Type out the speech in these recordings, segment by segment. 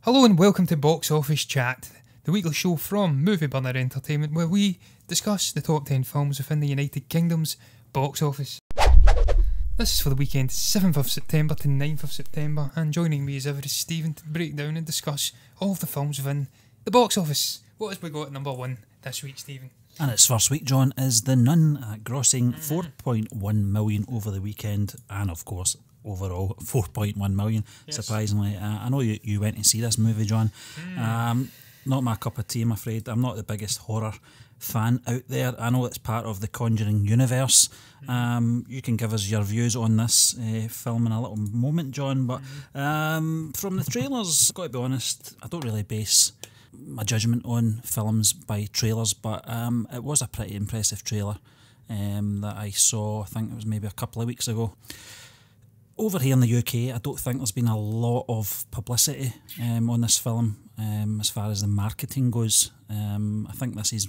Hello and welcome to Box Office Chat, the weekly show from Movie Burner Entertainment where we discuss the top 10 films within the United Kingdom's box office. This is for the weekend 7th of September to 9th of September, and joining me as ever is Stephen to break down and discuss all of the films within the box office. What has we got at number 1 this week, Stephen? And its first week, John, is The Nun, grossing 4.1 million over the weekend, and of course overall 4.1 million. Yes. Surprisingly, I know you went to see this movie, John. Not my cup of tea, I'm afraid. I'm not the biggest horror fan out there. I know it's part of the Conjuring universe. You can give us your views on this film in a little moment, John, but from the trailers, I've got to be honest, I don't really base my judgment on films by trailers, but it was a pretty impressive trailer that I saw. I think it was maybe a couple of weeks ago. Over here in the UK, I don't think there's been a lot of publicity on this film as far as the marketing goes. I think this is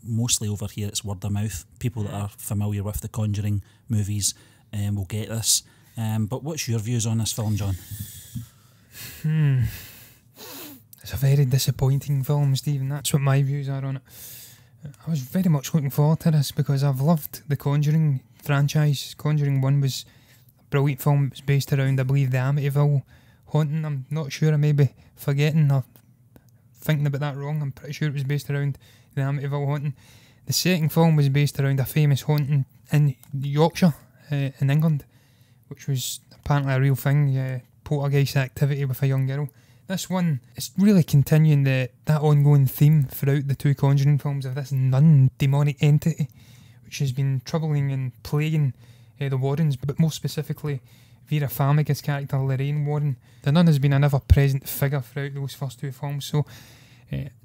mostly over here, it's word of mouth. People that are familiar with the Conjuring movies will get this. But what's your views on this film, John? It's a very disappointing film, Stephen. That's what my views are on it. I was very much looking forward to this because I've loved the Conjuring franchise. Conjuring 1 was brilliant film. It was based around, I believe, the Amityville haunting. I'm not sure, I may be forgetting or thinking about that wrong. I'm pretty sure it was based around the Amityville haunting. The second film was based around a famous haunting in Yorkshire, in England, which was apparently a real thing, poltergeist activity with a young girl. This one is really continuing that ongoing theme throughout the two Conjuring films of this nun demonic entity, which has been troubling and plaguing the Warrens, but more specifically Vera Farmiga's character Lorraine Warren. The nun has been an ever-present figure throughout those first two films, so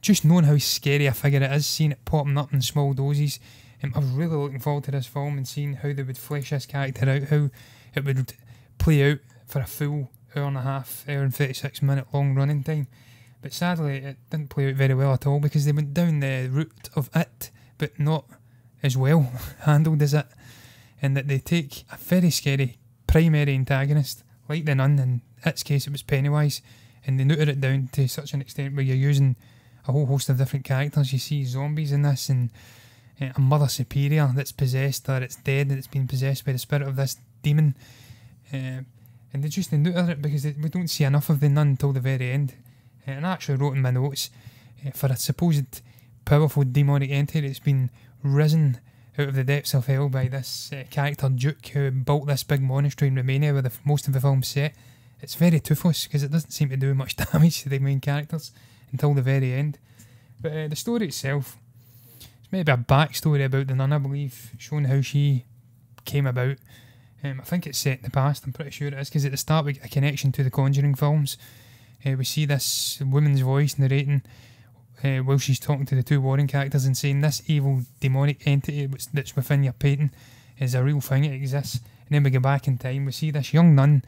just knowing how scary a figure it is, seeing it popping up in small doses, I was really looking forward to this film and seeing how they would flesh this character out, how it would play out for a full hour and a half, hour and 36 minute long running time. But sadly it didn't play out very well at all because they went down the route of It, but not as well handled as It. And that they take a very scary primary antagonist, like the nun, in It's case it was Pennywise, and they neuter it down to such an extent where you're using a whole host of different characters. You see zombies in this, and a mother superior that's possessed, or it's dead, and it's been possessed by the spirit of this demon. And they neuter it because we don't see enough of the nun until the very end. And I actually wrote in my notes, for a supposed powerful demonic entity that's been risen out of the depths of hell by this character Duke, who built this big monastery in Romania where most of the film's set. It's very toothless because it doesn't seem to do much damage to the main characters until the very end. But the story itself, it's maybe a backstory about the nun, I believe, showing how she came about. I think it's set in the past, I'm pretty sure it is, because at the start we get a connection to the Conjuring films. We see this woman's voice narrating while she's talking to the two Warren characters and saying this evil demonic entity that's within your painting is a real thing, it exists. And then we go back in time, we see this young nun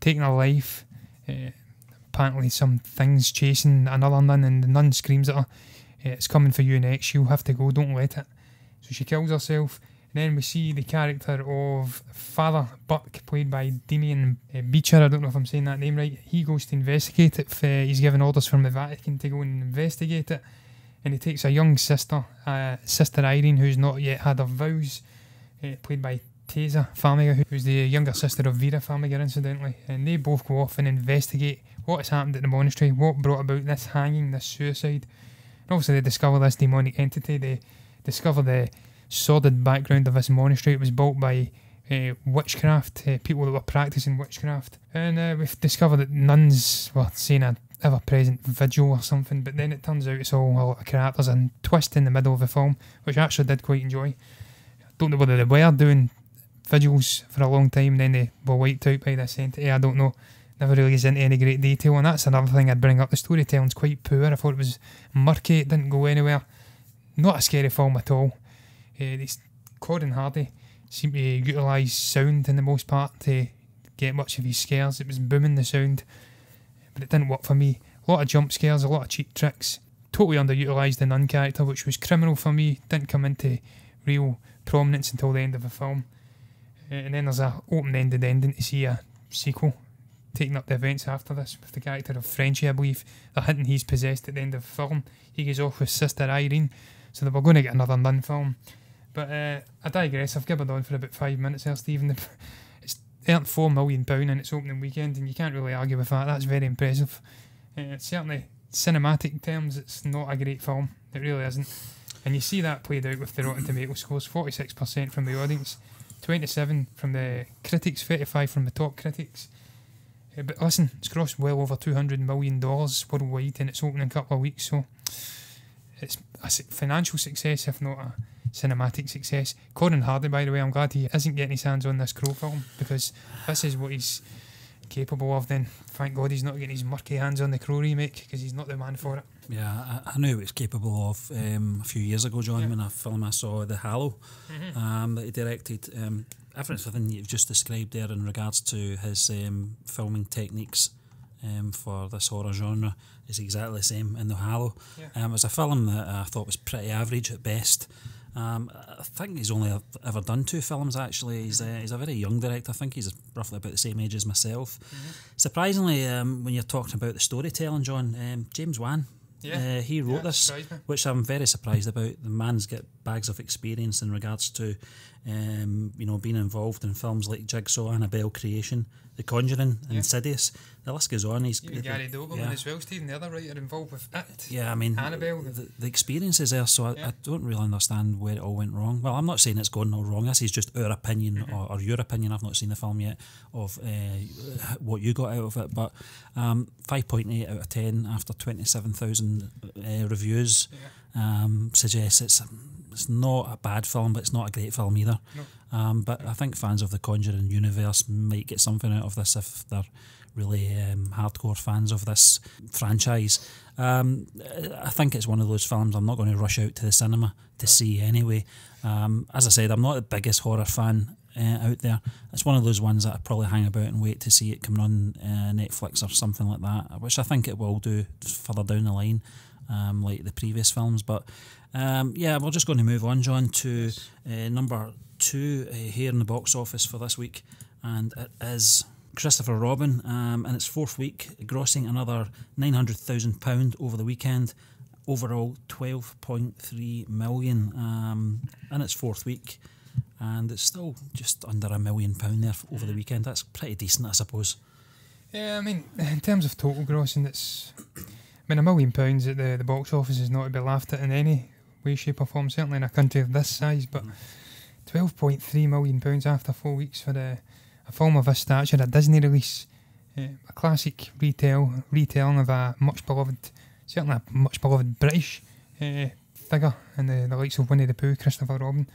taking her life, apparently some things chasing another nun, and the nun screams at her, it's coming for you next, you'll have to go, don't let it. So she kills herself. And then we see the character of Father Buck, played by Damien Beecher, I don't know if I'm saying that name right. He goes to investigate it. He's given orders from the Vatican to go and investigate it. And he takes a young sister, Sister Irene, who's not yet had her vows, played by Tessa Farmiga, who's the younger sister of Vera Farmiga, incidentally. And they both go off and investigate what has happened at the monastery, what brought about this hanging, this suicide. And also they discover this demonic entity. They discover the sordid background of this monastery. It was built by witchcraft, people that were practising witchcraft, and we've discovered that nuns were saying an ever-present vigil or something, but then it turns out it's all a lot of crap. There's a twist in the middle of the film which I actually did quite enjoy. I don't know whether they were doing vigils for a long time and then they were wiped out by this entity, I don't know. Never really gets into any great detail, and that's another thing I'd bring up. The storytelling's quite poor. I thought it was murky, it didn't go anywhere. Not a scary film at all. Cord and Hardy seem to utilise sound in the most part to get much of his scares. It was booming, the sound, but it didn't work for me. A lot of jump scares, a lot of cheap tricks. Totally underutilised the nun character, which was criminal for me. Didn't come into real prominence until the end of the film. And then there's a open-ended ending to see a sequel. taking up the events after this with the character of Frenchie, I believe. They're hinting he's possessed at the end of the film. He goes off with Sister Irene, so they were going to get another Nun film. But I digress. I've gibbered on for about 5 minutes there, Stephen. It's earned £4 million in its opening weekend, and you can't really argue with that. That's very impressive. Certainly, cinematic terms, it's not a great film. It really isn't. And you see that played out with the Rotten Tomatoes scores. 46% from the audience, 27 from the critics, 35 from the top critics. But listen, it's grossed well over $200 million worldwide in its opening couple of weeks, so it's a financial success, if not a cinematic success. Corin Hardy, by the way, I'm glad he isn't getting his hands on this Crow film, because this is what he's capable of. Then thank God he's not getting his murky hands on the Crow remake, because he's not the man for it. Yeah, I knew it was capable of a few years ago, John, when a film I saw, The Hallow, that he directed. Everything you've just described there in regards to his filming techniques for this horror genre is exactly the same in The Hallow. It was a film that I thought was pretty average at best. I think he's only ever done 2 films, actually. He's a very young director. I think he's roughly about the same age as myself. Surprisingly, when you're talking about the storytelling, John, James Wan, he wrote this, which I'm very surprised about. The man's got bags of experience in regards to being involved in films like Jigsaw, Annabelle Creation, The Conjuring, Insidious. The list goes on. He's Gary Doberman as well, Stephen, the other writer involved with it. Yeah, I mean, Annabelle. The experience is there, so I don't really understand where it all went wrong. Well, I'm not saying it's gone all wrong. This is just our opinion or your opinion. I've not seen the film yet of what you got out of it, but 5.8 out of 10 after 27,000 reviews suggests it's not a bad film, but it's not a great film either. No. But I think fans of the Conjuring universe might get something out of this if they're really hardcore fans of this franchise. I think it's one of those films I'm not going to rush out to the cinema to see anyway. As I said, I'm not the biggest horror fan out there. It's one of those ones that I probably hang about and wait to see it coming on Netflix or something like that, which I think it will do further down the line, like the previous films. But we're just going to move on, John, to number 2 here in the box office for this week, and it is Christopher Robin, in its 4th week, grossing another £900,000 over the weekend. Overall, 12.3 million in its 4th week, and it's still just under £1 million there over the weekend. That's pretty decent, I suppose. Yeah, I mean, in terms of total grossing, £1 million at the box office is not to be laughed at in any way, shape or form, certainly in a country of this size, but £12.3 million after 4 weeks for a film of this stature, a Disney release, a classic retelling of a much beloved, certainly a much beloved British figure in the likes of Winnie the Pooh, Christopher Robin.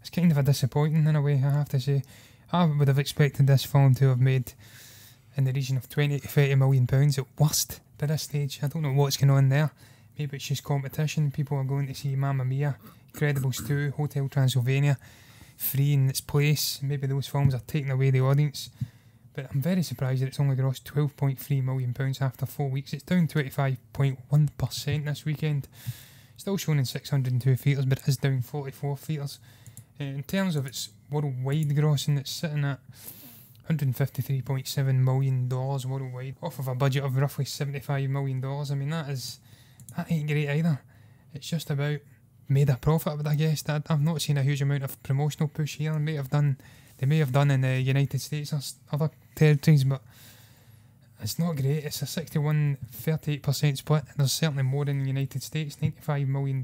It's kind of a disappointing in a way, I have to say. I would have expected this film to have made in the region of 20 to 30 million pounds at worst by this stage. I don't know what's going on there. Maybe it's just competition. People are going to see Mamma Mia, Incredibles 2, Hotel Transylvania, Free in its place. Maybe those films are taking away the audience. But I'm very surprised that it's only grossed £12.3 million after 4 weeks. It's down 25.1% this weekend. Still shown in 602 theatres, but it is down 44 theatres. In terms of its worldwide grossing, it's sitting at $153.7 million worldwide, off of a budget of roughly $75 million. I mean, that ain't great either. It's just about made a profit, but I guess I've not seen a huge amount of promotional push here. They may have done in the United States or other territories, but it's not great. It's a 61-38% split. There's certainly more in the United States, $95 million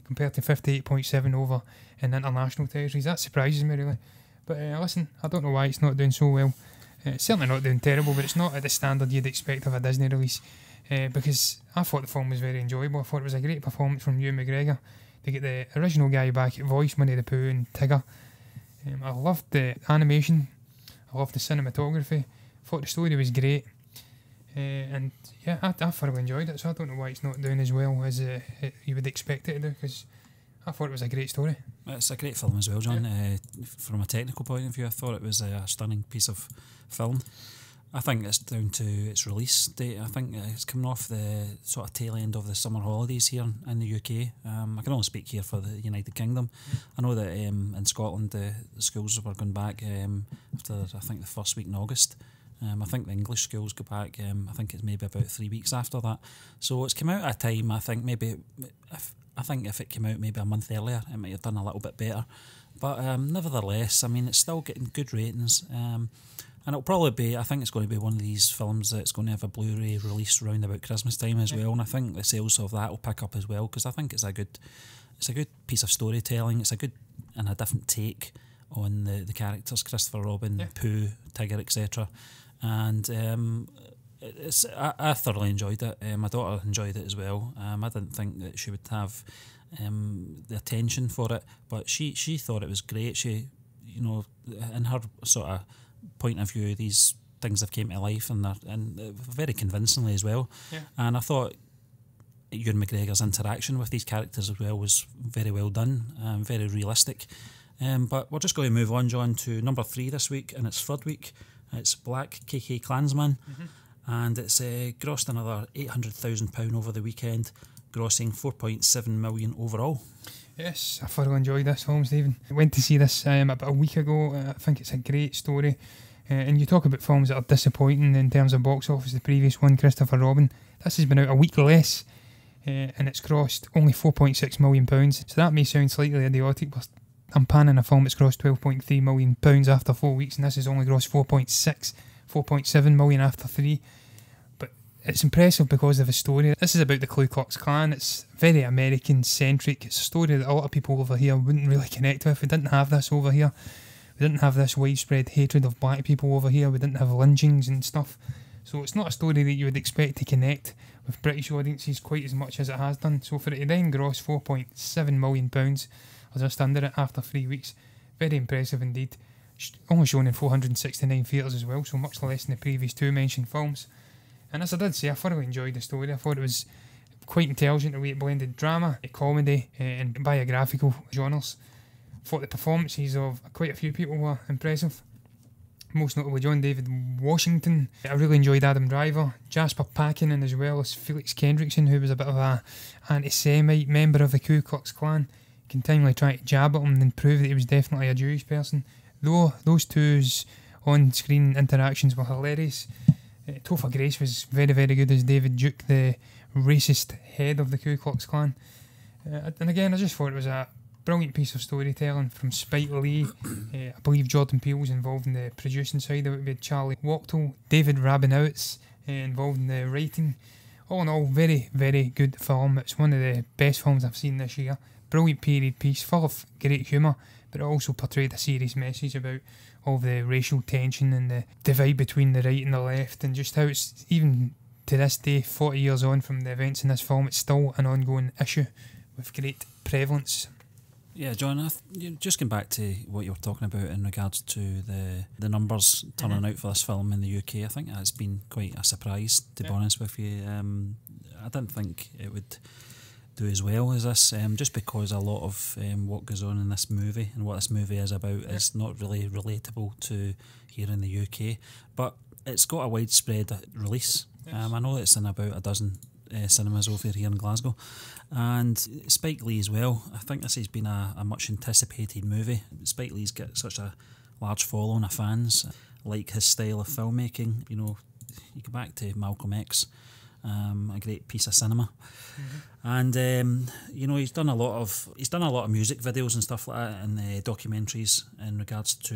compared to 58.7 over in international territories. That surprises me really. But listen, I don't know why it's not doing so well. It's certainly not doing terrible, but it's not at the standard you'd expect of a Disney release. Because I thought the film was very enjoyable. I thought it was a great performance from Ewan McGregor. They get the original guy back at voice, Winnie the Pooh and Tigger. I loved the animation. I loved the cinematography. I thought the story was great. And yeah, I thoroughly enjoyed it. So I don't know why it's not doing as well as you would expect it to do, because I thought it was a great story. It's a great film as well, John. From a technical point of view, I thought it was a stunning piece of film. I think it's down to its release date. I think it's coming off the sort of tail end of the summer holidays here in the UK. I can only speak here for the United Kingdom. I know that in Scotland the schools were going back after I think the first week in August. I think the English schools go back, I think it's maybe about 3 weeks after that. So it's come out at a time, I think maybe, if it came out maybe a month earlier, it might have done a little bit better. But nevertheless, I mean, it's still getting good ratings. And it'll probably be, I think it's going to be one of these films that's going to have a Blu-ray release around about Christmas time as well. And I think the sales of that will pick up as well, because I think it's a good piece of storytelling. It's a good and a different take on the characters, Christopher Robin, Pooh, Tigger, etc. And I thoroughly enjoyed it. My daughter enjoyed it as well. I didn't think that she would have the attention for it, but she thought it was great. She, in her sort of point of view, these things have came to life, and very convincingly as well. Yeah. And I thought Ewan McGregor's interaction with these characters as well was very well done, very realistic. But we're just going to move on, John, to number 3 this week, and it's third week. It's BlacKkKlansman, and it's grossed another £800,000 over the weekend, grossing 4.7 million overall. Yes, I thoroughly enjoyed this film, Stephen. I went to see this about a week ago. I think it's a great story. And you talk about films that are disappointing in terms of box office. The previous one, Christopher Robin, this has been out a week less, and it's grossed only £4.6 million. So that may sound slightly idiotic, but I'm panning a film that's grossed £12.3 million after 4 weeks, and this has only grossed 4.7 million after 3. But it's impressive because of the story. This is about the Ku Klux Klan. It's very American-centric. It's a story that a lot of people over here wouldn't really connect with. We didn't have this over here. We didn't have this widespread hatred of black people over here. We didn't have lynchings and stuff. So it's not a story that you would expect to connect with British audiences quite as much as it has done. So for it to then gross £4.7 million, or just under it after 3 weeks, very impressive indeed. Only shown in 469 theatres as well, so much less than the previous 2 mentioned films. And as I did say, I thoroughly enjoyed the story. I thought it was quite intelligent the way it blended drama, comedy and biographical genres. I thought the performances of quite a few people were impressive. Most notably John David Washington. I really enjoyed Adam Driver, Jasper Packinnon, as well as Felix Kendrickson, who was a bit of a anti-Semite member of the Ku Klux Klan, continually trying to jab at him and prove that he was definitely a Jewish person. Though those two's on-screen interactions were hilarious. Topher Grace was very, very good as David Duke, the racist head of the Ku Klux Klan. And again, I just thought it was a brilliant piece of storytelling from Spike Lee. I believe Jordan Peele was involved in the producing side of it. We had Charlie Wachtel, David Rabinowitz involved in the writing. All in all, very, very good film. It's one of the best films I've seen this year. Brilliant period piece, full of great humour, but it also portrayed a serious message about all the racial tension and the divide between the right and the left, and just how it's, even to this day, 40 years on from the events in this film, it's still an ongoing issue with great prevalence. Yeah, John, just going back to what you were talking about in regards to the numbers turning out for this film in the UK, I think that's been quite a surprise, to be honest with you. I didn't think it would do as well as this, just because a lot of what goes on in this movie and what this movie is about is not really relatable to here in the UK, but it's got a widespread release. I know it's in about a dozen cinemas over here in Glasgow, and Spike Lee as well. I think this has been a much anticipated movie. Spike Lee's got such a large following of fans, like his style of filmmaking. You go back to Malcolm X, a great piece of cinema. And he's done a lot of music videos and stuff like that, and documentaries in regards to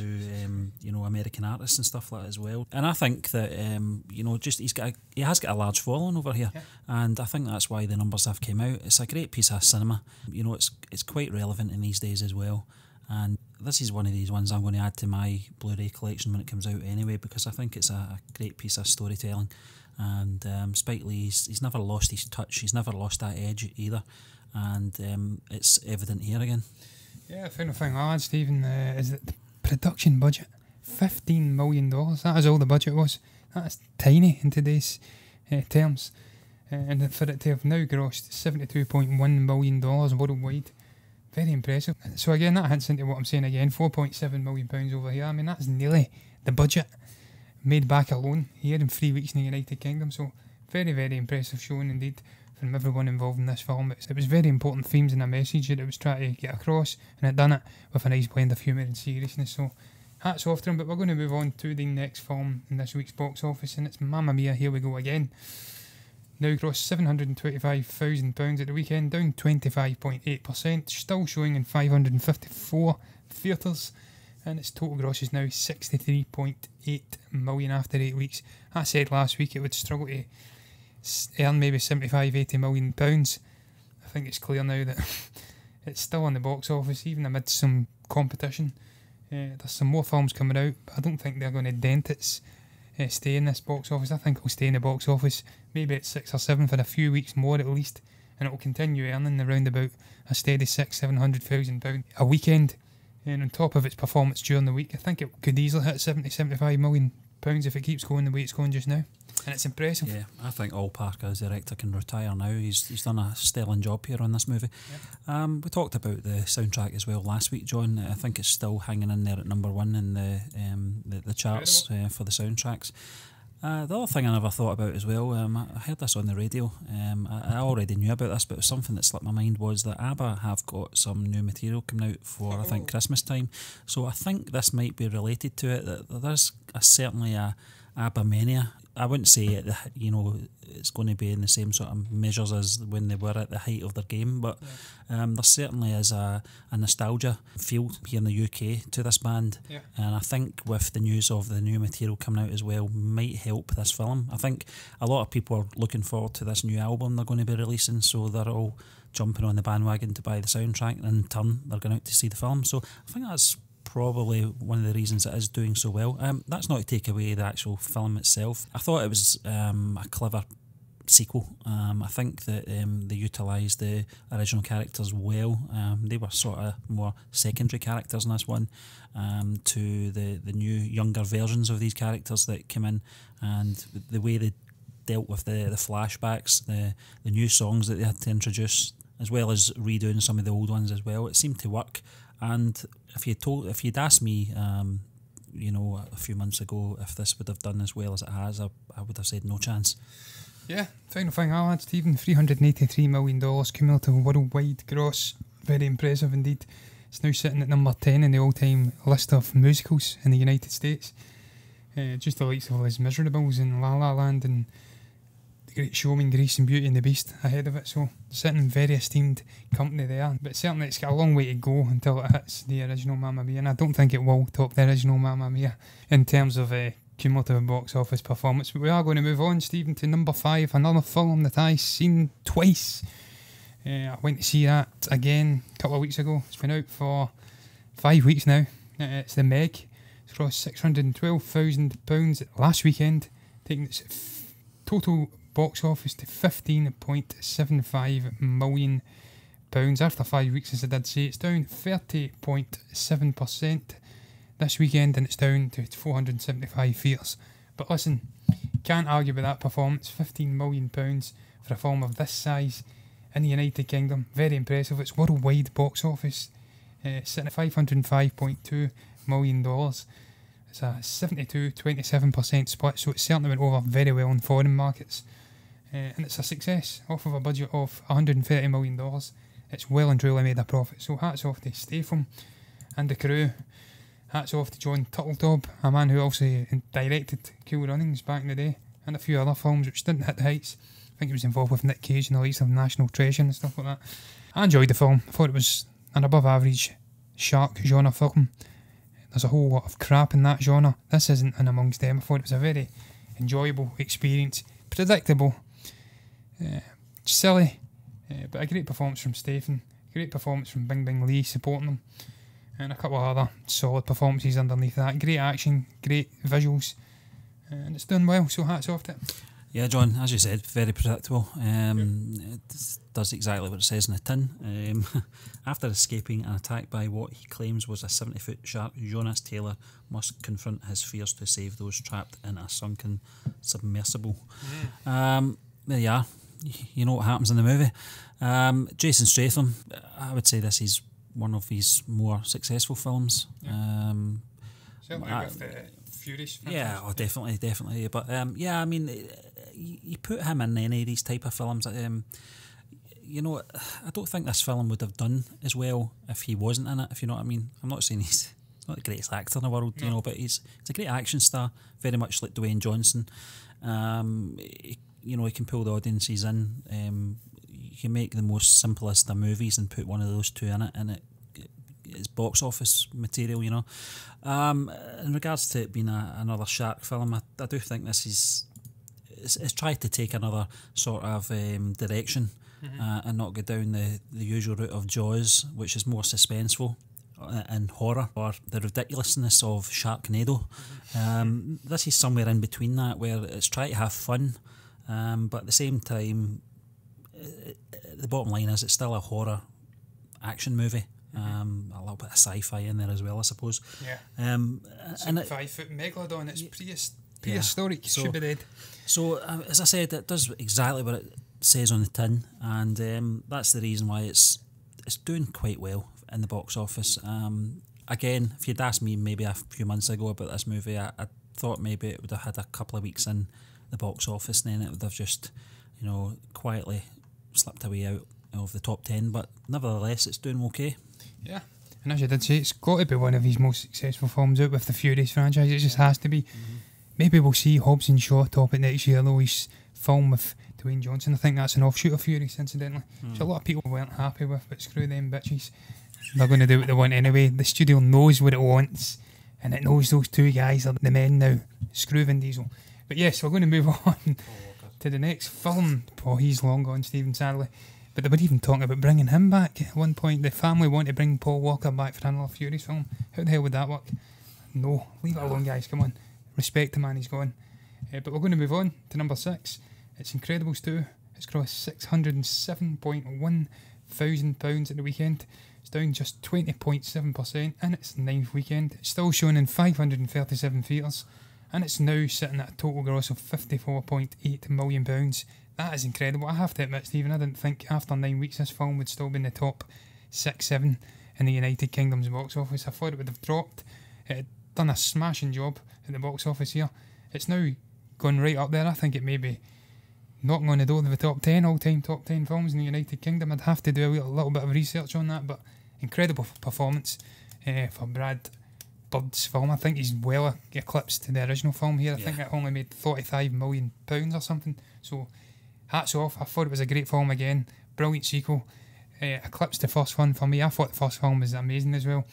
American artists and stuff like that as well. And I think that he has got a large following over here, and I think that's why the numbers have came out. It's a great piece of cinema. It's quite relevant in these days as well. And this is one of these ones I'm going to add to my Blu-ray collection when it comes out anyway, because I think it's a great piece of storytelling. And Spike Lee, he's never lost his touch, he's never lost that edge either, and it's evident here again. Yeah, the final thing I'll add, Stephen, is that the production budget, $15 million, that is all the budget was. That's tiny in today's terms, and for it to have now grossed $72.1 million worldwide, very impressive. So again, that hints into what I'm saying again, £4.7 million over here. I mean, that's nearly the budget made back alone here in 3 weeks in the United Kingdom. So very, very impressive showing indeed from everyone involved in this film. It was very important themes and a message that it was trying to get across, and it done it with a nice blend of humour and seriousness. So hats off to him. But we're going to move on to the next film in this week's box office, and it's Mamma Mia, Here We Go Again. Now grossed £725,000 at the weekend, down 25.8%, still showing in 554 theatres, and its total gross is now 63.8 million after 8 weeks. I said last week it would struggle to earn maybe 75-80 million pounds. I think it's clear now that it's still on the box office, even amid some competition. There's some more films coming out, but I don't think they're going to dent its stay in this box office. I think it'll stay in the box office maybe at 6 or 7 for a few weeks more at least, and it'll continue earning around about a steady £600,000-700,000 a weekend. And on top of its performance during the week, I think it could easily hit £70-75 million if it keeps going the way it's going just now. And it's impressive. Yeah, I think All Parker as director can retire now. He's done a sterling job here on this movie. Yeah. We talked about the soundtrack as well last week, John. I think it's still hanging in there at number 1 in the charts for the soundtracks. The other thing I never thought about as well, I heard this on the radio. I already knew about this, but it was something that slipped my mind, was that ABBA have got some new material coming out for, I think, Christmas time. So I think this might be related to it. That there's certainly a ABBA mania. I wouldn't say it, it's going to be in the same sort of measures as when they were at the height of their game, but there certainly is a nostalgia feel here in the UK to this band, and I think with the news of the new material coming out as well might help this film. I think a lot of people are looking forward to this new album they're going to be releasing, so they're all jumping on the bandwagon to buy the soundtrack, and in turn they're going out to see the film. So I think that's probably one of the reasons it is doing so well. That's not to take away the actual film itself. I thought it was a clever sequel. I think that they utilised the original characters well. They were sort of more secondary characters in this one to the new younger versions of these characters that came in, and the way they dealt with the flashbacks, the new songs that they had to introduce, as well as redoing some of the old ones as well. It seemed to work. And if you'd asked me, a few months ago if this would have done as well as it has, I would have said no chance. Yeah, final thing I'll add, Stephen, $383 million cumulative worldwide gross. Very impressive indeed. It's now sitting at number 10 in the all-time list of musicals in the United States. Just the likes of Les Miserables and La La Land and The Great Showman, Grease and Beauty and the Beast ahead of it, so sitting in very esteemed company there. But certainly it's got a long way to go until it hits the original Mamma Mia, and I don't think it will top the original Mamma Mia in terms of cumulative box office performance. But we are going to move on, Stephen, to number 5, another film that I've seen twice. I went to see that again a couple of weeks ago. It's been out for 5 weeks now. It's The Meg. It's grossed £612,000 last weekend, taking its total box office to £15.75 million. After 5 weeks, as I did say, it's down 30.7% this weekend, and it's down to 475 theatres. But listen, can't argue with that performance. £15 million for a film of this size in the United Kingdom. Very impressive. Its worldwide box office sitting at $505.2 million. It's a 72-27% split, so it certainly went over very well in foreign markets. And it's a success off of a budget of $130 million. It's well and truly made a profit. So hats off to Statham and the crew. Hats off to John Turteltaub, a man who also directed Cool Runnings back in the day, and a few other films which didn't hit the heights. I think he was involved with Nick Cage and the likes of National Treasure and stuff like that. I enjoyed the film. I thought it was an above average shark genre film. There's a whole lot of crap in that genre. This isn't in amongst them. I thought it was a very enjoyable experience. Predictable. Silly. But a great performance from Statham. Great performance from Bing Bing Lee supporting them. And a couple of other solid performances underneath that. Great action. Great visuals. And it's done well. So hats off to it. Yeah, John, as you said, very predictable. It does exactly what it says in the tin. After escaping an attack by what he claims was a 70-foot shark, Jonas Taylor must confront his fears to save those trapped in a sunken submersible. There you are. You know what happens in the movie. Jason Statham, I would say this is one of his more successful films. Certainly with the Furious. Yeah, definitely. But yeah, I mean, you put him in any of these type of films. I don't think this film would have done as well if he wasn't in it, if you know what I mean. I'm not saying he's not the greatest actor in the world, you know, but he's a great action star, very much like Dwayne Johnson. You know, he can pull the audiences in. You can make the most simplest of movies and put one of those two in it, and it's box office material, you know. In regards to it being another shark film, I do think this is it's tried to take another sort of direction and not go down the usual route of Jaws, which is more suspenseful and horror, or the ridiculousness of Sharknado. This is somewhere in between that, where it's trying to have fun, but at the same time, the bottom line is it's still a horror action movie. A little bit of sci-fi in there as well, I suppose. Yeah. And 5-foot megalodon. It's prehistoric. So, should be dead. So, as I said, it does exactly what it says on the tin, and that's the reason why it's doing quite well in the box office. Again, if you'd asked me maybe a few months ago about this movie, I thought maybe it would have had a couple of weeks in the box office, and then it would have just, you know, quietly slipped away out of the top 10. But nevertheless, it's doing okay. Yeah, and as you did say, it's got to be one of his most successful films out with the Furies franchise. It just has to be. Maybe we'll see Hobbs and Shaw top it next year, though. His film with Dwayne Johnson, I think that's an offshoot of Furies, incidentally, which a lot of people weren't happy with, but screw them bitches. They're going to do what they want anyway. The studio knows what it wants, and it knows those two guys are the men now. Screw Vin Diesel. But yes, we're going to move on to the next film. Oh, he's long gone, Stephen, sadly. But they were even talking about bringing him back at one point. The family want to bring Paul Walker back for another Furies film. How the hell would that work? No, leave it alone, guys. Come on, respect the man. He's gone. But we're going to move on to number 6. It's Incredibles 2. It's grossed £607.1 thousand at the weekend. It's down just 20.7% in its 9th weekend. It's still shown in 537 theatres, and it's now sitting at a total gross of £54.8 million. That is incredible. I have to admit, Stephen, I didn't think after 9 weeks this film would still be in the top 6-7 in the United Kingdom's box office. I thought it would have dropped. It had done a smashing job at the box office here. It's now gone right up there. I think it may be knocking on the door of the top 10, all-time top 10 films in the United Kingdom. I'd have to do a little bit of research on that, but incredible performance for Brad Bird's film. I think he's well eclipsed the original film here. I think it only made £45 million or something. So hats off. I thought it was a great film again. Brilliant sequel. Eclipsed the first one for me. I thought the first film was amazing as well.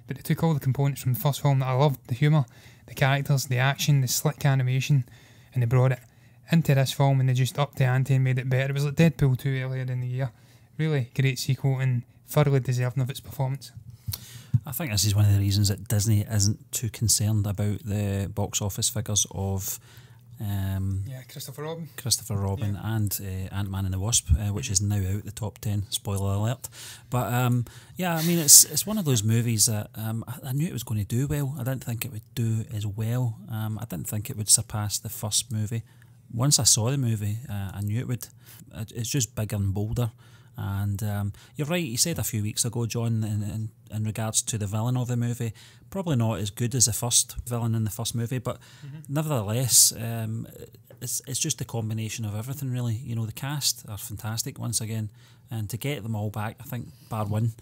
But they took all the components from the first film that I loved, the humour, the characters, the action, the slick animation, and they brought it into this film and they just upped the ante and made it better. It was like Deadpool 2 earlier in the year. Really great sequel and thoroughly deserving of its performance. I think this is one of the reasons that Disney isn't too concerned about the box office figures of Christopher Robin and Ant-Man and the Wasp, which is now out the top 10, spoiler alert. But I mean, it's one of those movies that I knew it was going to do well. I didn't think it would do as well. I didn't think it would surpass the first movie. Once I saw the movie, I knew it would. It's just bigger and bolder. And you're right, you said a few weeks ago, John, in regards to the villain of the movie, probably not as good as the first villain in the first movie, but nevertheless, it's just a combination of everything, really. You know, the cast are fantastic once again, and to get them all back, I think bar one,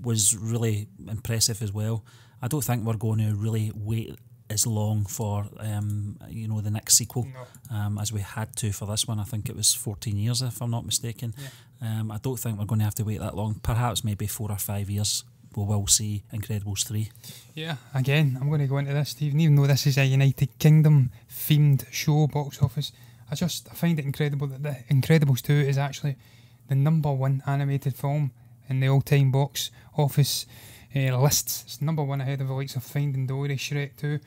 was really impressive as well. I don't think we're going to really wait as long for the next sequel as we had to for this one. I think it was 14 years, if I'm not mistaken. I don't think we're going to have to wait that long. Perhaps maybe 4 or 5 years we will see Incredibles 3. Yeah, again, I'm going to go into this, Stephen, even though this is a United Kingdom themed show box office, I find it incredible that the Incredibles 2 is actually the #1 animated film in the all-time box office lists. It's #1 ahead of the likes of Finding Dory, Shrek 2,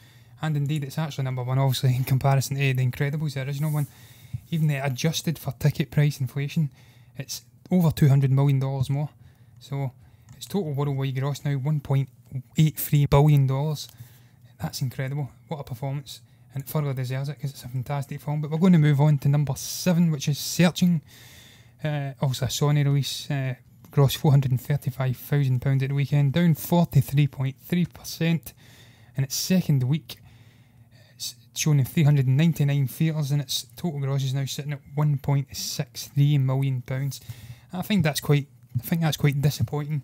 and indeed it's actually #1 obviously in comparison to The Incredibles, the original one. Even adjusted for ticket price inflation, it's over $200 million more. So its total worldwide gross now $1.83 billion. That's incredible. What a performance. And it further deserves it because it's a fantastic film. But we're going to move on to number 7, which is Searching. Also a Sony release. Gross £435,000 at the weekend, down 43.3% in its second week. It's shown in 399 theatres and its total gross is now sitting at £1.63 million. I think that's quite disappointing.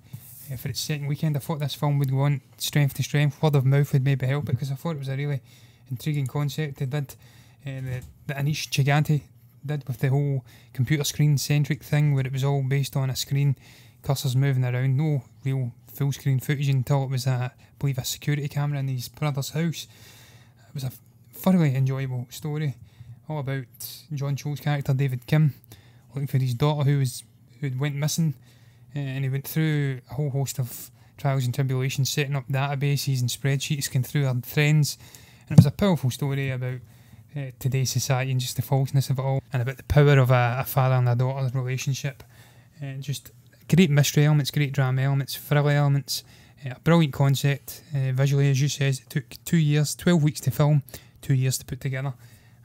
for its second weekend. I thought this film would go on strength to strength. Word of mouth would maybe help it, because I thought it was a really intriguing concept. They did the Anish Chaganty did with the whole computer screen centric thing, where it was all based on a screen, cursors moving around, no real full screen footage until it was I believe a security camera in his brother's house. It was a thoroughly enjoyable story, all about John Cho's character David Kim looking for his daughter who went missing, and he went through a whole host of trials and tribulations, setting up databases and spreadsheets, going through her trends, and it was a powerful story about today's society and just the falseness of it all, and about the power of a father and a daughter's relationship, and just great mystery elements, great drama elements, thrill elements, a brilliant concept. Visually, as you said, it took 2 years, 12 weeks to film, 2 years to put together,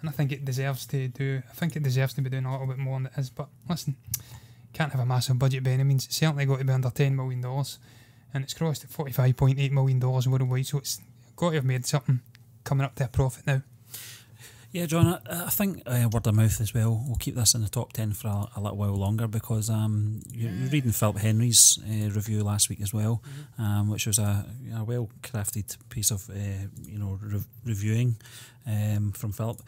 and I think it deserves to be doing a little bit more than it is. But listen, can't have a massive budget by any means. It's certainly got to be under $10 million, and it's crossed at $45.8 million worldwide, so it's got to have made something coming up to a profit now. Yeah, John, I think word of mouth as well. We'll keep this in the top 10 for a little while longer, because you're reading Philip Henry's review last week as well, which was a well crafted piece of reviewing from Philip.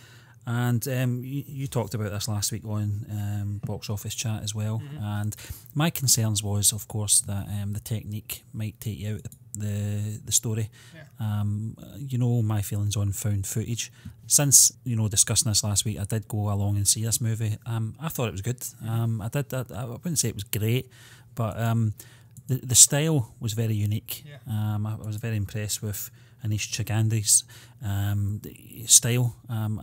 And you talked about this last week on Box Office Chat as well. And my concerns was, of course, that the technique might take you out the story. My feelings on found footage. Since discussing this last week, I did go along and see this movie. I thought it was good. I wouldn't say it was great, but the style was very unique. I was very impressed with Anish Chaganty's style.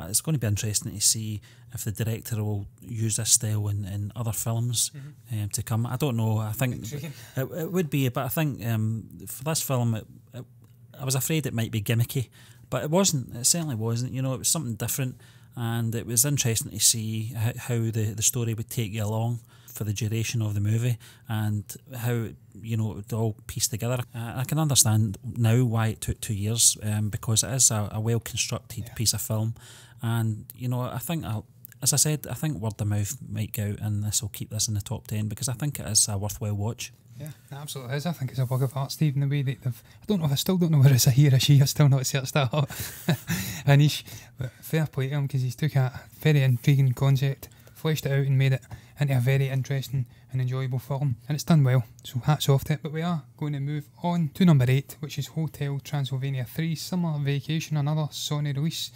It's going to be interesting to see if the director will use this style in other films to come. I don't know. I think it would be, but I think for this film, I was afraid it might be gimmicky, but it wasn't. It certainly wasn't. It was something different, and it was interesting to see how the story would take you along for the duration of the movie, and how it would all piece together. I can understand now why it took 2 years, because it is a well constructed piece of film, and I think as I said, I think word of mouth might go out, and this will keep this in the top 10, because I think it is a worthwhile watch. Yeah, it absolutely is. I think it's a work of art, Steve, in the way that I still don't know whether it's a he or a she. I've still not searched that up. Anish, but fair play to him, because he's took a very intriguing concept, fleshed it out and made it into a very interesting and enjoyable film, and it's done well, so hats off to it. But we are going to move on to number 8, which is Hotel Transylvania 3 Summer Vacation, another Sony release.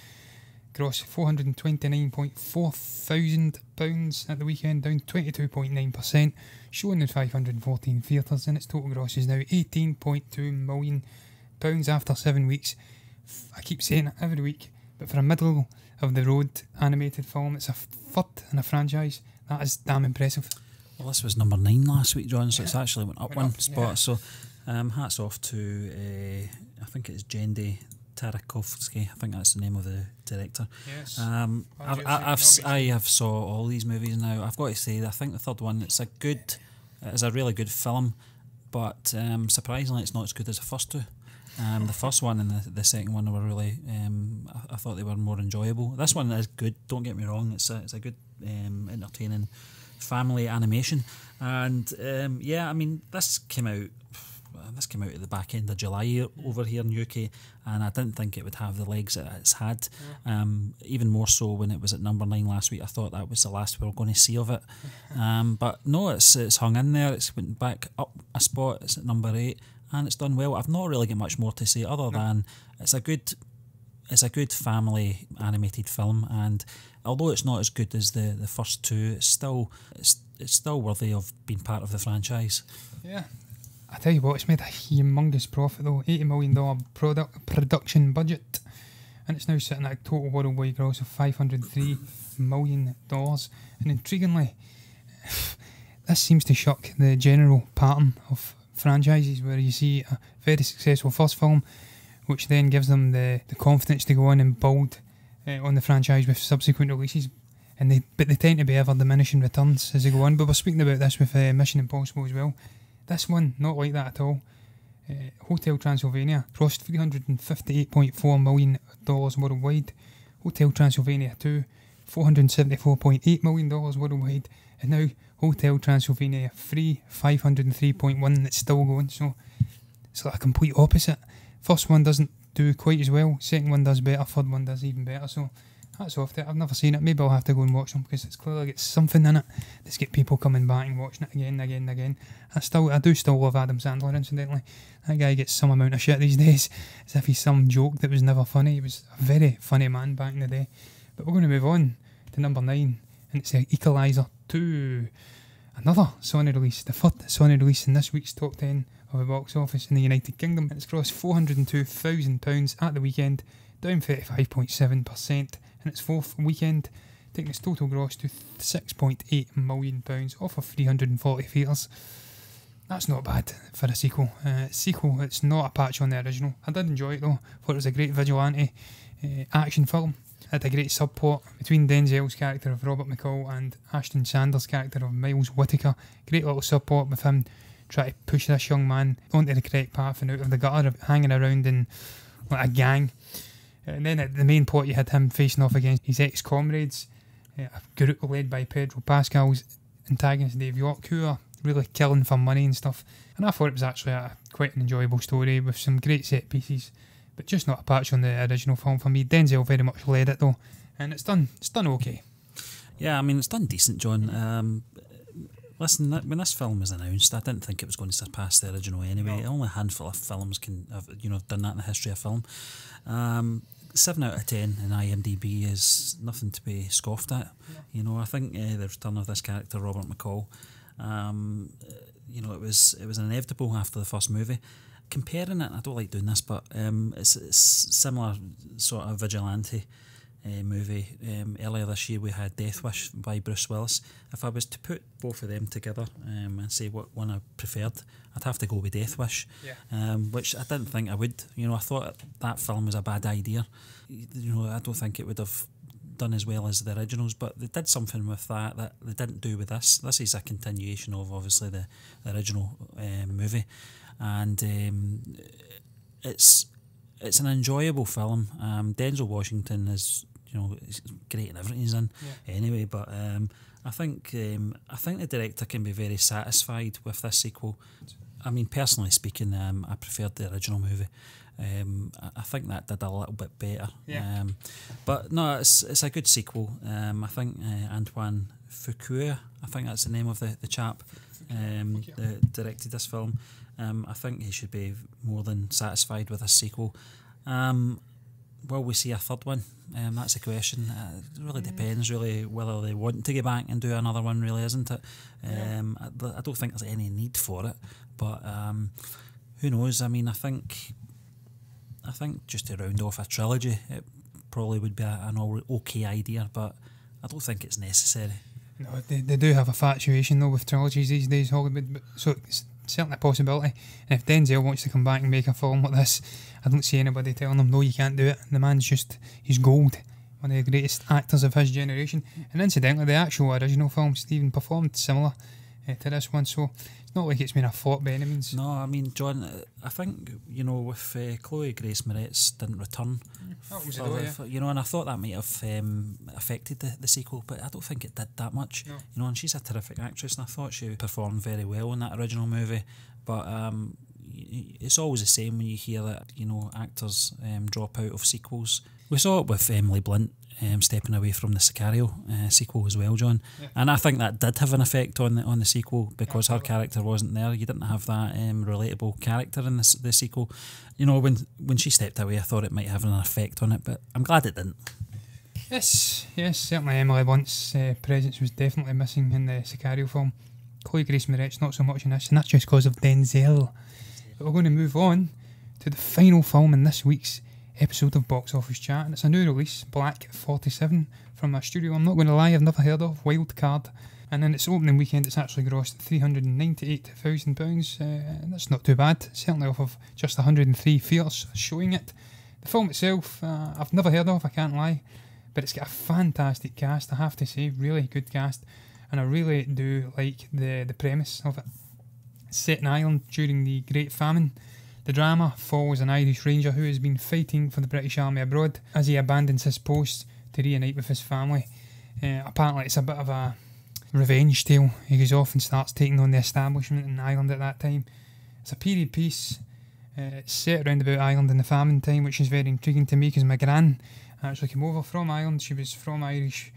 Gross £429.4 thousand at the weekend, down 22.9%, shown in 514 theatres, and its total gross is now £18.2 million after 7 weeks. I keep saying it every week, but for a middle of the road animated film, it's a third in a franchise. That is damn impressive. Well, this was number 9 last week, John, so it's actually went up one spot. Yeah. So hats off to I think it's Jendy Tarakovsky. I think that's the name of the director. Yes. I have saw all these movies now. I've got to say, I think the third one, it's a really good film, but surprisingly, it's not as good as the first two. The first one and the second one were really, I thought they were more enjoyable. This one is good, don't get me wrong. It's a good, entertaining family animation, and this came out at the back end of July over here in UK, and I didn't think it would have the legs that it's had. Even more so when it was at number 9 last week. I thought that was the last we were going to see of it. But no, it's hung in there. It's went back up a spot. It's at number 8, and it's done well. I've not really got much more to say other than it's a good family animated film, and although it's not as good as the first two, it's still worthy of being part of the franchise. Yeah. I tell you what, it's made a humongous profit though, $80 million production budget, and it's now sitting at a total worldwide gross of $503 million. And intriguingly, this seems to shock the general pattern of franchises, where you see a very successful first film, which then gives them the confidence to go on and build on the franchise with subsequent releases, but they tend to be ever diminishing returns as they go on. But we're speaking about this with Mission Impossible as well. This one, not like that at all. Hotel Transylvania grossed $358.4 million worldwide. Hotel Transylvania 2, $474.8 million worldwide. And now Hotel Transylvania free, 503.1, and it's still going, so it's like a complete opposite. First one doesn't do quite as well, second one does better, third one does even better, so that's off it. I've never seen it, maybe I'll have to go and watch them, because it's clearly got something in it that's get people coming back and watching it again and again and again. I do still love Adam Sandler, incidentally. That guy gets some amount of shit these days, as if he's some joke that was never funny. He was a very funny man back in the day. But we're going to move on to number 9, and it's Equaliser 2. Another Sony release, the third Sony release in this week's top 10 of the box office in the United Kingdom. It's grossed £402,000 at the weekend, down 35.7% in its fourth weekend, taking its total gross to £6.8 million off of 340 theatres. That's not bad for a sequel. It's not a patch on the original. I did enjoy it though, thought it was a great vigilante action film. It had a great subplot between Denzel's character of Robert McCall and Ashton Sanders' character of Miles Whittaker. Great little subplot with him trying to push this young man onto the correct path and out of the gutter, hanging around in like a gang. And then at the main plot, you had him facing off against his ex-comrades, a group led by Pedro Pascal's antagonist Dave York, who are really killing for money and stuff. And I thought it was actually quite an enjoyable story with some great set pieces, but just not a patch on the original film for me. Denzel very much led it though, and it's done okay. Yeah, I mean, it's done decent, John. Listen, when this film was announced, I didn't think it was going to surpass the original anyway. No. Only a handful of films can have, done that in the history of film. 7 out of 10 in IMDb is nothing to be scoffed at. No. I think the return of this character, Robert McCall, it was inevitable after the first movie. Comparing it, I don't like doing this, but it's similar sort of vigilante movie. Earlier this year we had Death Wish by Bruce Willis. If I was to put both of them together and say what one I preferred, I'd have to go with Death Wish, which I didn't think I would. I thought that film was a bad idea. I don't think it would have done as well as the originals, but they did something with that they didn't do with this. This is a continuation of obviously the original movie, and it's an enjoyable film. Denzel Washington is he's great in everything he's in anyway, but I think the director can be very satisfied with this sequel. I mean, personally speaking, I preferred the original movie. I think that did a little bit better. But no, it's a good sequel. I think Antoine Fuqua, I think that's the name of the chap that directed this film. I think he should be more than satisfied with this sequel. Will we see a third one? That's the question. It really depends, really, whether they want to get back and do another one, really, isn't it? I don't think there's any need for it, but who knows? I mean, I think just to round off a trilogy, it probably would be an okay idea, but I don't think it's necessary. No, they do have a fatuation though with trilogies these days, Hollywood, but so it's certainly a possibility. And if Denzel wants to come back and make a film like this, I don't see anybody telling him no, you can't do it. The man's he's gold, one of the greatest actors of his generation. And incidentally, the actual original film, Stephen, performed similar to this one, so it's not like it's been a flop by any means. No, I mean, John, I think with Chloe Grace Moretz didn't return, and I thought that might have affected the sequel, but I don't think it did that much. No. And she's a terrific actress, and I thought she performed very well in that original movie. But it's always the same when you hear that actors drop out of sequels. We saw it with Emily Blunt stepping away from the Sicario sequel as well, John. And I think that did have an effect on the sequel, because her character wasn't there. You didn't have that relatable character in the sequel. When she stepped away, I thought it might have an effect on it, but I'm glad it didn't. Yes, certainly Emily Blunt's presence was definitely missing in the Sicario film. Chloe Grace Moretz not so much in this, and that's just because of Denzel. But we're going to move on to the final film in this week's episode of Box Office Chat, and it's a new release, Black 47, from a studio I'm not going to lie I've never heard of, Wild Card. And in its opening weekend it's actually grossed £398,000, and that's not too bad, certainly off of just 103 theatres showing it. The film itself I've never heard of, I can't lie, but it's got a fantastic cast, I have to say, really good cast, and I really do like the premise of it. It's set in Ireland during the Great Famine. The drama follows an Irish ranger who has been fighting for the British Army abroad as he abandons his post to reunite with his family. Apparently it's a bit of a revenge tale. He goes off and starts taking on the establishment in Ireland at that time. It's a period piece. It's set around about Ireland in the famine time, which is very intriguing to me because my gran actually came over from Ireland. She was from Irish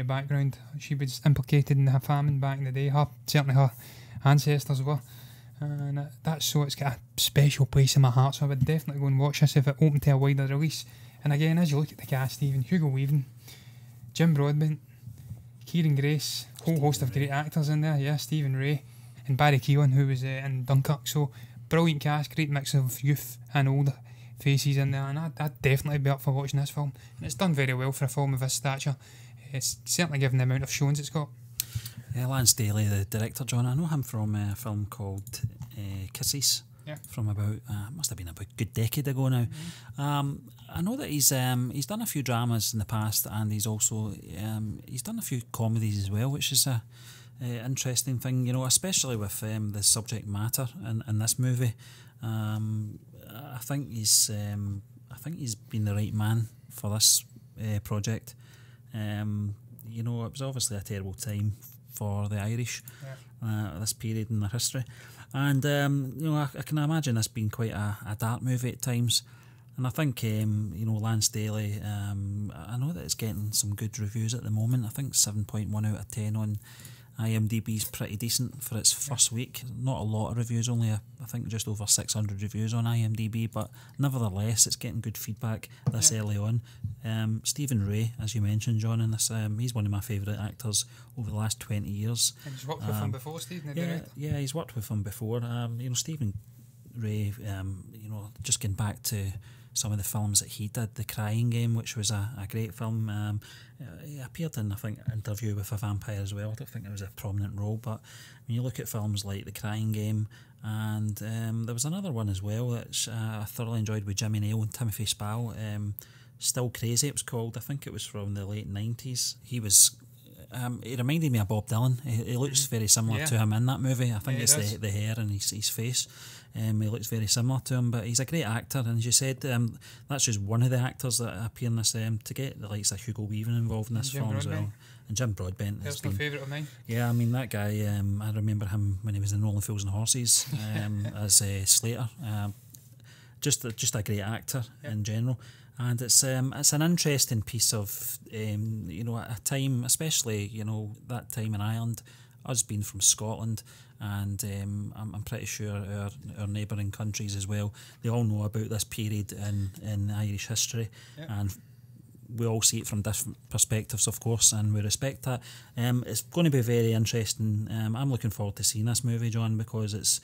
background. She was implicated in the famine back in the day. Certainly her ancestors were. And it's got a special place in my heart, so I would definitely go and watch this if it opened to a wider release. And again, as you look at the cast, even Hugo Weaving, Jim Broadbent, Kieran Grace, whole host of great actors in there, yeah, Stephen Ray, and Barry Keoghan, who was in Dunkirk. So brilliant cast, great mix of youth and older faces in there, and I'd definitely be up for watching this film. And it's done very well for a film of this stature. It's certainly given the amount of showings it's got. Yeah, Lance Daly, the director, John, I know him from a film called Kisses. Yeah. From about must have been about a good decade ago now. I know that he's done a few dramas in the past, and he's also he's done a few comedies as well, which is a interesting thing, you know, especially with the subject matter in this movie. I think he's been the right man for this project. You know, it was obviously a terrible time for the Irish, this period in their history, and you know, I can imagine this being quite a dark movie at times. And I think you know, Lance Daly, I know that it's getting some good reviews at the moment. I think 7.1 out of 10 on IMDb is pretty decent for its first week. Not a lot of reviews, only I think just over 600 reviews on IMDb, but nevertheless it's getting good feedback this early on. Stephen Ray, as you mentioned, John, in this, he's one of my favourite actors over the last 20 years. And he's worked with him before, Stephen? Yeah, he's worked with him before. You know, Stephen Ray, you know, just getting back to some of the films that he did, The Crying Game, which was a great film. He appeared in, I think, Interview with a Vampire as well. I don't think it was a prominent role, but when you look at films like The Crying Game, and there was another one as well that I thoroughly enjoyed with Jimmy Nail and Timothy Spall, Still Crazy it was called. I think it was from the late 90s. He was... he reminded me of Bob Dylan. He looks very similar to him in that movie. I think it's the hair and his face. He looks very similar to him, but he's a great actor. And as you said, that's just one of the actors that appear in this. To get the likes of Hugo Weaving involved in this film as well, and Jim Broadbent. Personal favourite of mine. Yeah, I mean that guy. I remember him when he was in Rolling Fools and Horses as Slater. Just a great actor in general. And it's an interesting piece of you know, a time, especially, you know, that time in Ireland, us being from Scotland, and I'm pretty sure our neighbouring countries as well, they all know about this period in Irish history, and we all see it from different perspectives, of course, and we respect that. It's going to be very interesting. I'm looking forward to seeing this movie, John, because it's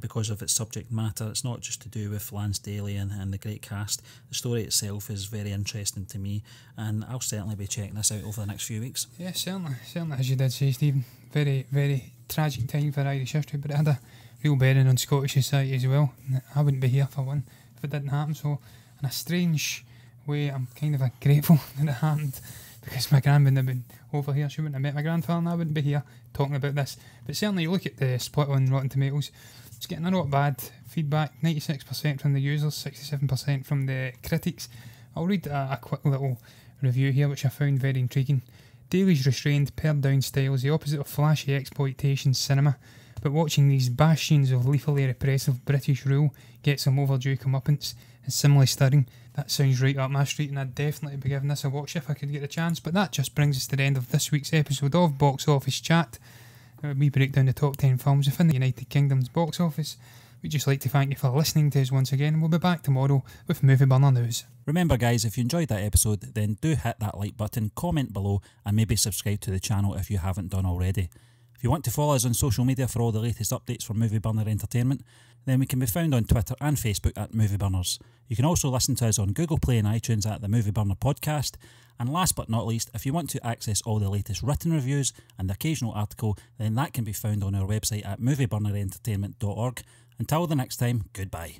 because of its subject matter. It's not just to do with Lance Daly and the great cast. The story itself is very interesting to me, and I'll certainly be checking this out over the next few weeks. Yeah, certainly, as you did say, Stephen. Very, very tragic time for Irish history, but it had a real bearing on Scottish society as well. I wouldn't be here for one if it didn't happen. So, in a strange way, I'm kind of grateful that it happened, because my gran wouldn't have been over here. She wouldn't have met my grandfather, and I wouldn't be here talking about this. But certainly, you look at the split on Rotten Tomatoes, it's getting a not bad feedback. 96% from the users, 67% from the critics. I'll read a quick little review here, which I found very intriguing. Daly's restrained, pared-down style is the opposite of flashy exploitation cinema, but watching these bastions of lethally repressive British rule get some overdue comeuppance is similarly stirring. That sounds right up my street, and I'd definitely be giving this a watch if I could get a chance. But that just brings us to the end of this week's episode of Box Office Chat. We break down the top 10 films within the United Kingdom's box office. We'd just like to thank you for listening to us once again, and we'll be back tomorrow with Movie Burner News. Remember guys, if you enjoyed that episode, then do hit that like button, comment below, and maybe subscribe to the channel if you haven't done already. If you want to follow us on social media for all the latest updates from Movie Burner Entertainment, then we can be found on Twitter and Facebook at Movie Burners. You can also listen to us on Google Play and iTunes at the Movie Burner Podcast. And last but not least, if you want to access all the latest written reviews and the occasional article, then that can be found on our website at movieburnerentertainment.org. Until the next time, goodbye.